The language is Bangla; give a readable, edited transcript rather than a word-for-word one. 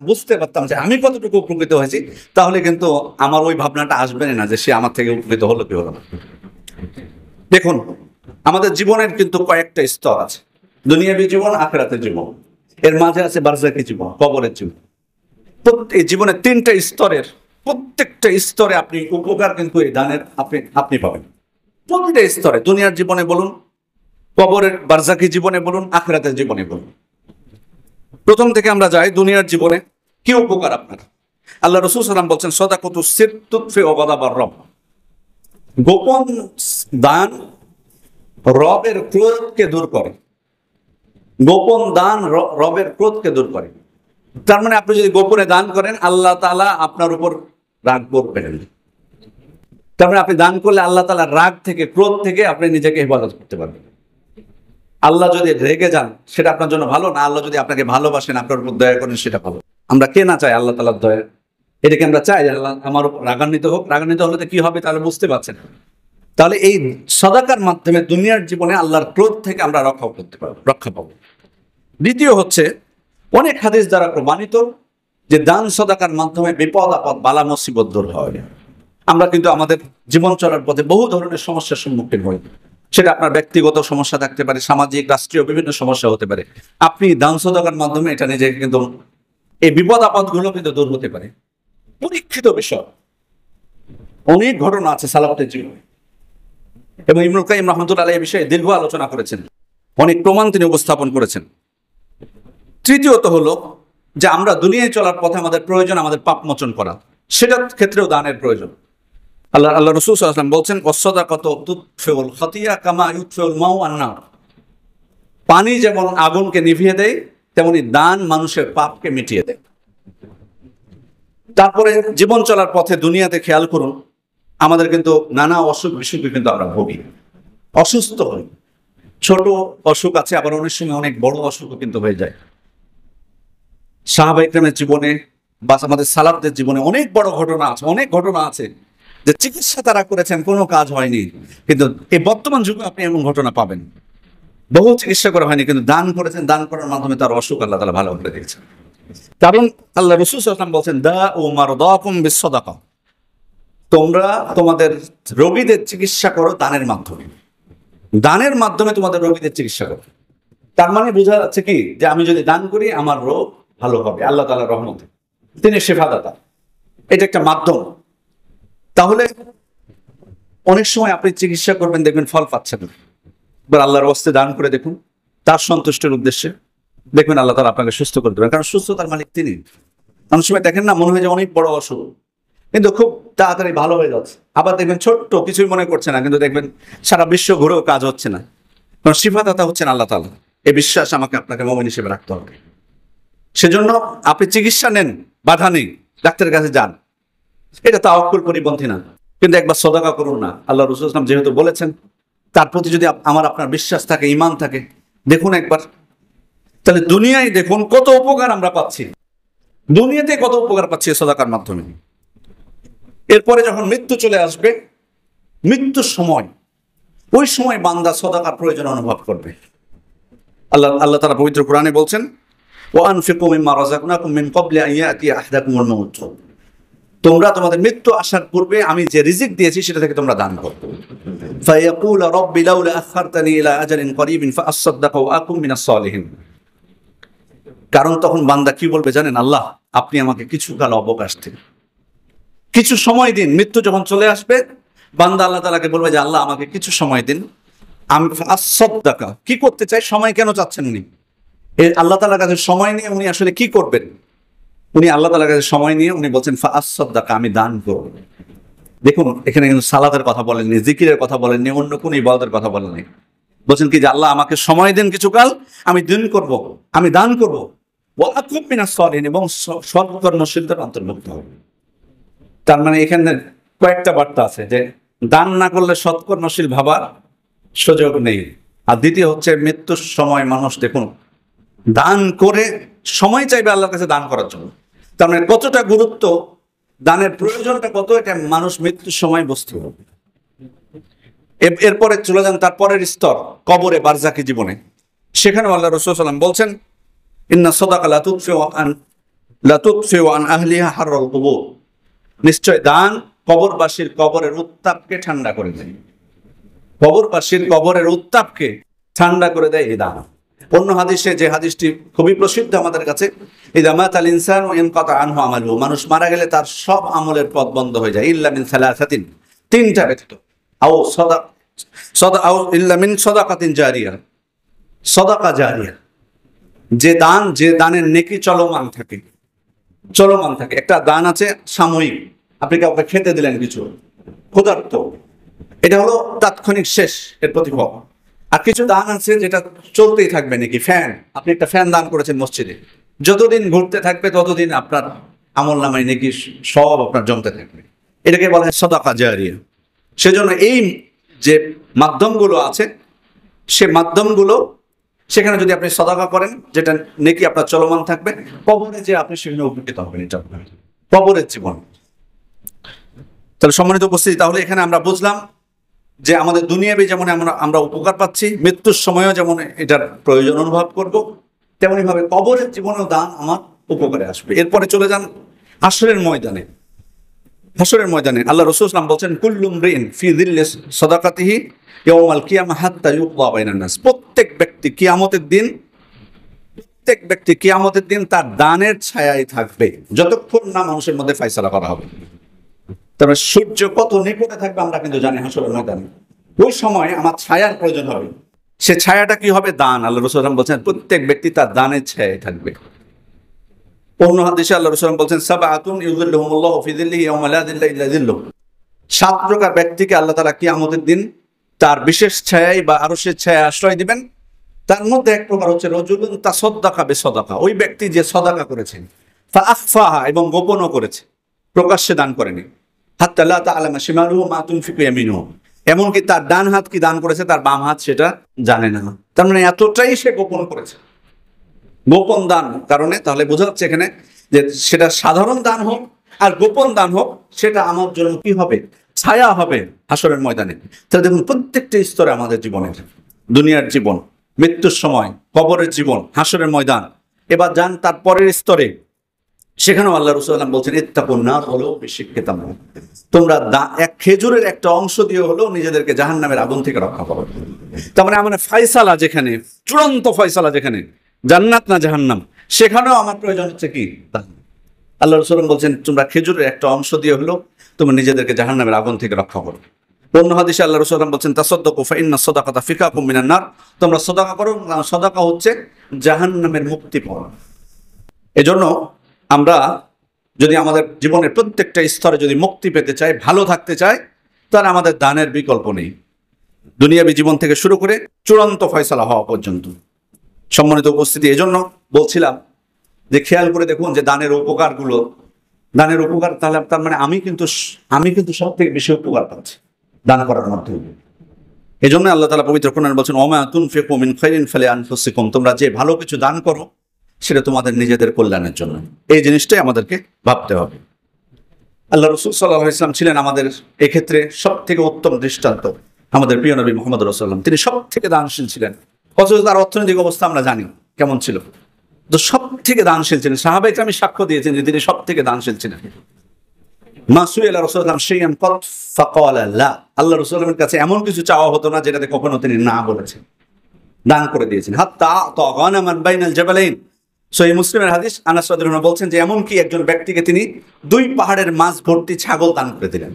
বুঝতে পারতাম যে আমি কতটুকু উপকৃত হয়েছি, তাহলে কিন্তু আমার ওই ভাবনাটা আসবে না যে সে আমার থেকে উপকৃত হলো কি হলো না। দেখুন, আমাদের জীবনের কিন্তু কয়েকটা স্তর আছে, দুনিয়াবী জীবন, আখিরাতের জীবন, এর মাঝে আছে বারজাকি জীবন, কবরের জীবন। এই জীবনের তিনটা স্তরের প্রত্যেকটা স্তরে আপনি উপকার কিন্তু এই দানের আপনি পাবেন। প্রতিটা স্তরে, দুনিয়ার জীবনে বলুন, কবরের বারজাকি জীবনে বলুন, আখিরাতের জীবনে বলুন। প্রথম থেকে আমরা যাই দুনিয়ার জীবনে, কি উপকার আপনার? আল্লাহ রাসূল সাল্লাল্লাহু আলাইহি ওয়াসাল্লাম বলছেন, সাদাকাতু সিরতুতফি ওয়াগাদাবার রব। গোপন দান রবের ক্রোধকে দূর করে। গোপন দান রবের ক্রোধকে দূর করে। তার মানে আপনি যদি গোপনে দান করেন, আল্লাহ তাআলা আপনার উপর রাগ করবেন। তার মানে আপনি দান করলে আল্লাহ তাআলার রাগ থেকে, ক্রোধ থেকে আপনি নিজেকে হেফাজত করতে পারবেন। আল্লাহ যদি রেগে যান সেটা আপনার জন্য ভালো না, আল্লাহ যদি আপনাকে ভালোবাসেন, আপনার উপর দয়া করেন, সেটা ভালো। আমরা কে না চাই আল্লাহ তাআলার দয়া? এটাকে আমরা চাই যে আল্লাহ আমার উপর রাগান্বিত হোক। রাগান্বিত হলে কি হবে তাহলে বুঝতে পারছেন। তাহলে এই সাদাকার মাধ্যমে দুনিয়ার জীবনে আল্লাহর ক্রোধ থেকে আমরা রক্ষা পাবো। দ্বিতীয় হচ্ছে, অনেক হাদিস দ্বারা প্রমাণিত যে দান সাদাকার মাধ্যমে বিপদ আপদ বালা মুসিবত দূর হয়। আমরা কিন্তু আমাদের জীবন চলার পথে বহু ধরনের সমস্যার সম্মুখীন হই। সেটা আপনার ব্যক্তিগত সমস্যা থাকতে পারে, সামাজিক, রাষ্ট্রীয় বিভিন্ন সমস্যা হতে পারে। আপনি দান সাদাকার মাধ্যমে এটা নিজেকে কিন্তু, এই বিপদ আপদ গুলো কিন্তু দূর হতে পারে। পরীক্ষিত বিষয়, অনেক ঘটনা আছে সালাফের জীবনে, এবং ইবনুল কাইয়িম রাহমাতুল্লাহ আলাইহি এই বিষয়ে দীর্ঘ আলোচনা করেছেন, অনেক প্রমাণ তিনি উপস্থাপন করেছেন। তৃতীয়ত হলো যে আমরা দুনিয়ায় চলার পথে আমাদের প্রয়োজন আমাদের পাপ মোচন করা, সেটার ক্ষেত্রেও দানের প্রয়োজন। আল্লাহ রাসূল সাল্লাল্লাহু আলাইহি ওয়াসাল্লাম বলছেন, ওয়াসসাদাকাতু তুতফিউল খাতিয়া কামা ইউতফিউল মাউ আন-নার। পানি যেমন আগুনকে নিভিয়ে দেয়, তেমনি দান মানুষের পাপকে মিটিয়ে দেয়। তারপরে জীবন চলার পথে দুনিয়াতে খেয়াল করুন, আমাদের কিন্তু নানা অসুখ বিসুখে কিন্তু আমরা ভুগি, অসুস্থ হই। ছোট অসুখ আছে, আবার অনেক সময় অনেক বড় অসুখও কিন্তু হয়ে যায়। সাহাবা ইকরামের জীবনে বা আমাদের সালাফদের জীবনে অনেক বড় ঘটনা আছে, অনেক ঘটনা আছে যে চিকিৎসা তারা করেছেন, কোনো কাজ হয়নি। কিন্তু এই বর্তমান যুগে আপনি এমন ঘটনা পাবেন, বহু চিকিৎসা করা হয়নি, কিন্তু দান করেছেন, দান করার মাধ্যমে তার অসুখ আল্লাহ তাআলা ভালো করে দিয়েছেন। কারণ আল্লাহ রাসূল সাল্লাল্লাহু আলাইহি ওয়াসাল্লাম বলছেন, দাউ মারদাকুম বিসসাদাকা। তোমরা তোমাদের রোগীদের চিকিৎসা করো দানের মাধ্যমে। দানের মাধ্যমে তোমাদের রোগীদের চিকিৎসা করো। তার মানে বোঝা যাচ্ছে কি, যে আমি যদি দান করি আমার রোগ ভালো হবে আল্লাহ তাআলার রহমতে, তিনি শেফাদাতা। এটা একটা মাধ্যম। তাহলে অনেক সময় আপনি চিকিৎসা করবেন, দেখবেন ফল পাচ্ছেন না, এবার আল্লাহর ওয়াস্তে দান করে দেখুন, তার সন্তুষ্টির উদ্দেশ্যে, দেখবেন আল্লাহ তাআলা আপনাকে সুস্থ করে দেবেন। কারণ সুস্থতার মালিক তিনি। অনেক সময় দেখেন না, মনে হয় যে অনেক বড় অসুখ, কিন্তু খুব তাড়াতাড়ি ভালো হয়ে যাচ্ছে। আবার দেখবেন ছোট্ট, কিছুই মনে করছে না, কিন্তু দেখবেন সারা বিশ্ব ঘুরেও কাজ হচ্ছে না। কারণ শিফাদাতা হচ্ছেন আল্লাহ তাআলা। এই বিশ্বাস আমাকে আপনাকে মুমিন হিসেবে রাখতে হবে। সেজন্য আপনি চিকিৎসা নেন, বাধা নেই, ডাক্তারের কাছে যান, এটা তাওয়াক্কুল পরিপন্থী না। কিন্তু একবার সাদাকা করুন না, আল্লাহ রাসূল সাল্লাল্লাহু আলাইহি ওয়াসাল্লাম যেহেতু বলেছেন, তার প্রতি যদি আমার আপনার বিশ্বাস থাকে, ঈমান থাকে, দেখুন একবার। তাহলে দুনিয়ায় দেখুন কত উপকার আমরা পাচ্ছি, দুনিয়াতে কত উপকার পাচ্ছি সাদাকার মাধ্যমে। এরপরে যখন মৃত্যু চলে আসবে, মৃত্যুর সময়, ওই সময় বান্দা সাদাকার প্রয়োজন অনুভব করবে। আল্লাহ তাআলা পবিত্র কোরআনে বলছেন, ওয়ানফিকু মিম্মা রাযাকনাকুম মিন ক্বাবলি আন ইয়াতিয়া আহাদাকুমুল মাউত। তোমরা তোমাদের মৃত্যু আসার পূর্বে আমি যে রিজিক দিয়েছি সেটা থেকে তোমরা দান করো। ফায়াকুলু রাব্বি লাউলা আখারতানি ইলা আজালিন করিবিন ফাআসাদদাকু ওয়া আকুম মিনাস সালিহিন। কারণ তখন বান্দা কি বলবে জানেন? আল্লাহ, আপনি আমাকে কিছু কাল অবকাশ দিন, কিছু সময় দিন। মৃত্যু যখন চলে আসবে, বান্দা আল্লাহ তাআলাকে বলবে যে আল্লাহ, আমাকে কিছু সময় দিন, আমি ফাআসাদদাকা। কি করতে চাই? সময় কেন চাচ্ছেন উনি? আল্লাহ তাআলার কাছে সময় নিয়ে উনি আসলে কি করবেন? উনি আল্লাহ তাআলার কাছে সময় নিয়ে উনি বলছেন ফাআসাদদাকা, আমি দান করব। দেখুন, এখানে কিন্তু সালাতের কথা বলেননি, জিকিরের কথা বলেননি, অন্য কোন ইবাদতের কথা বলেননি। বলছেন কি যে আল্লাহ, আমাকে সময় দিন কিছু কাল, আমি দিন করব, আমি দান করব। ওয়া আকুম মিনাস সালিহিন, এবং সৎকর্মশীলদের অন্তর্ভুক্ত হব। তার মানে এখানে কয়েকটা বার্তা আছে, যে দান না করলে সৎকর্মশীল ভাবার সুযোগ নেই। আর দ্বিতীয় হচ্ছে, মৃত্যুর সময় মানুষ দেখুন দান করে সময় চাইবে আল্লাহর কাছে দান করার জন্য। তার মানে কতটা গুরুত্ব, দানের প্রয়োজনটা কত, এটা মানুষ মৃত্যুর সময় বুঝতে হবে। এরপরে চলে যান তারপরের স্তর, কবরে, বারজাকি জীবনে। সেখানে আল্লাহ রাসূল সাল্লাল্লাহু আলাইহি ওয়াসাল্লাম বলছেন, ইন্না সাদাকা লা তুদফিউ আন লা তুতফিউ আন আহলিহা হাররাল কুবুর, নিশ্চয় দান কবরবাসীর কবরের উত্তাপকে ঠান্ডা করে দেয়। কবরবাসীর কবরের উত্তাপকে ঠান্ডা করে দেয় এই দান। অন্য হাদিসে, যে হাদিসটি খুবই প্রসিদ্ধ আমাদের কাছে, ইযা মাতাল ইনসানু ইনকাতা আনহু আমালুহু, মানুষ মারা গেলে তার সব আমলের পথ বন্ধ হয়ে যায়, ইল্লা মিন সালাসাতিন, তিনটা ব্যতীত, আও আও ইল্লা মিন সাদাকাতিন জারিয়া, সাদাকা জারিয়া, যে দানের নেকি চলমান থাকে। একটা দান আছে সাময়িক, আপনি কাউকে খেতে দিলেন কিছু, ক্ষুধার্ত, এটা হলো তাৎক্ষণিক শেষ, এর প্রতিফল। আর কিছু দান আছে যেটা চলতেই থাকবে, নাকি ফ্যান, আপনি একটা ফ্যান দান করেছেন মসজিদে, যতদিন ঘুরতে থাকবে ততদিন আপনার আমল নামায় নেকি সব আপনার জমতে থাকবে, এটাকে বলা হয় সাদাকা জারিয়া। সেজন্য এই যে মাধ্যমগুলো আছে, সে মাধ্যমগুলো, সেখানে যদি আপনি সাদাকা করেন, যেটা নেকি আপনার চলমান থাকবে, কবরে যে আপনি সেখানে উপকৃত হবেন, এটা কবরের জীবন। তাহলে সম্মানিত উপস্থিতি, তাহলে এখানে আমরা বুঝলাম যে আমাদের দুনিয়াবি যেমন আমরা উপকার পাচ্ছি, মৃত্যুর সময়ও যেমন এটার প্রয়োজন অনুভব করব, তেমনি ভাবে কবরের জীবনেও দান আমার উপকারে আসবে। এরপরে চলে যান হাসরের ময়দানে। হাসরের ময়দানে আল্লাহ রাসূল সাল্লাল্লাহু আলাইহি ওয়াসাল্লাম বলছেন, কুল্লু মরিইন ফি যিল্লি সাদাকাতিহি ইয়াউমাল কিয়ামাহ হাত্তা ইউকদা বাইনান নাস, প্রত্যেক ব্যক্তি কিয়ামতের দিন তার দানের ছায়ায় থাকবে, যতক্ষণ না মানুষের মধ্যে ফয়সালা করা হবে। তবে সূর্য কত নিকটে থাকবে আমরা কিন্তু জানি হাসরের ময়দানে, ওই সময় আমার ছায়ার প্রয়োজন হবে। সে ছায়াটা কি হবে? দান। আল্লাহ রাসূল সাল্লাল্লাহু আলাইহি ওয়াসাল্লাম বলছেন প্রত্যেক ব্যক্তি তার দানের ছায়ায় থাকবে। অন্য হাদিসে আল্লাহ রাসূল বলছেন, সাবআতুন ইউযিল্লুহুমুল্লাহু ফি যিল্লিহি ইয়াওমা লা যিল্লা ইল্লা যিল্লুহু, 7 প্রকার ব্যক্তিকে আল্লাহ তাআলা কিয়ামতের দিন তার বিশেষ ছায়ায় বা আরশের ছায়ায় আশ্রয় দিবেন। তার মধ্যে এক প্রকার হচ্ছে রাজুলুন তাসাদ্দাকা বিসাদাকা, ওই ব্যক্তি যে সাদাকা করেছেন, ফাআখফাহা, এবং গোপনও করেছে, প্রকাশ্যে দান করেনি, হাত্তা লা তা'লামা শিমালুহু মা তুনফিকু ইয়ামিনুহু, এমনকি তার ডান হাত কি দান করেছে তার বাম হাত সেটা জানে না। তার মানে এতটাই সে গোপন করেছে, গোপন দান কারণে। তাহলে বোঝা যাচ্ছে এখানে যে সেটা সাধারণ দান হোক আর গোপন দান হোক, সেটা আমার জন্য কি হবে? ছায়া হবে হাসরের ময়দানে। তাহলে দেখুন, প্রত্যেকটা স্তরে আমাদের জীবনের, দুনিয়ার জীবন, মৃত্যুর সময়, কবরের জীবন, হাসরের ময়দান। এবার যান তার পরের স্তরে, সেখানেও আল্লাহ রাসূল সাল্লাল্লাহু আলাইহি ওয়াসাল্লাম বলছেন, ইত্তাকুন নার হলো বিশিক্কিতাম, তোমরা এক খেজুরের একটা অংশ দিয়ে হলেও নিজেদেরকে জাহান্নামের আগুন থেকে রক্ষা করো। তার মানে আমার ফয়সালা যেখানে, চূড়ান্ত ফয়সালা যেখানে, জান্নাত না জাহান্নাম, সেখানেও আমার প্রয়োজন হচ্ছে কি? আল্লাহ রাসূল বলছেন, তোমরা খেজুরের একটা অংশ দিয়ে হলেও তোমরা নিজেদেরকে জাহান্নামের আগুন থেকে রক্ষা করো। অন্য হাদিসে আল্লাহ রাসূল বলছেন, তাসাদ্দাকু ফাইন্না সাদাকাতা ফিকাকুম মিনান নার, তোমরা সাদাকা করো, সাদাকা হচ্ছে জাহান্নামের মুক্তি পাওয়া। এজন্য আমরা যদি আমাদের জীবনের প্রত্যেকটা স্তরে যদি মুক্তি পেতে চাই, ভালো থাকতে চাই, তাহলে আমাদের দানের বিকল্প নেই, দুনিয়াবী জীবন থেকে শুরু করে চূড়ান্ত ফয়সালা হওয়া পর্যন্ত। সম্মানিত উপস্থিতি, এজন্য বলছিলাম যে খেয়াল করে দেখুন যে দানের উপকার, তাহলে তার মানে আমি কিন্তু সব থেকে বেশি উপকার পাচ্ছি দান করার মাধ্যমে। এই জন্য আল্লাহ তাআলা পবিত্র কোরআনে বলছেন, ওমা তুনফিকু মিন খাইরিন ফালিআনফুসিকুম, তোমরা যে ভালো কিছু দান করো সেটা তোমাদের নিজেদের কল্যাণের জন্য। এই জিনিসটাই আমাদেরকে ভাবতে হবে। আল্লাহ রাসূল সাল্লাল্লাহু আলাইহি ওয়াসাল্লাম ছিলেন আমাদের এক্ষেত্রে সব থেকে উত্তম দৃষ্টান্ত। আমাদের প্রিয় নবী মুহাম্মদ রাসূলুল্লাহ সাল্লাল্লাহু আলাইহি ওয়াসাল্লাম, তিনি সব থেকে দানশীল ছিলেন, অথচ তার অর্থনৈতিক অবস্থা আমরা জানি কেমন ছিল, তো সব থেকে দানশীল ছিলেন। সাহাবায়ে কেরাম সাক্ষ্য দিয়েছেন যে তিনি সব থেকে দানশীল ছিলেন। মা সুইলা রাসূলুল্লাহ শাইআন ক্বাত ফাকালা লা, আল্লাহ রাসূলের কাছে এমন কিছু চাওয়া হতো না যেটাতে কখনো তিনি না বলেছেন, দান করে দিয়েছেন। হাত্তা আতা গানামান বাইনাল জাবালাইন, সহিহ মুসলিমের হাদিস, আনাস রাদিয়াল্লাহু আনহু বলছেন যে এমন কি একজন ব্যক্তিকে তিনি 2 পাহাড়ের মাঝ ভর্তি ছাগল দান করে দিলেন।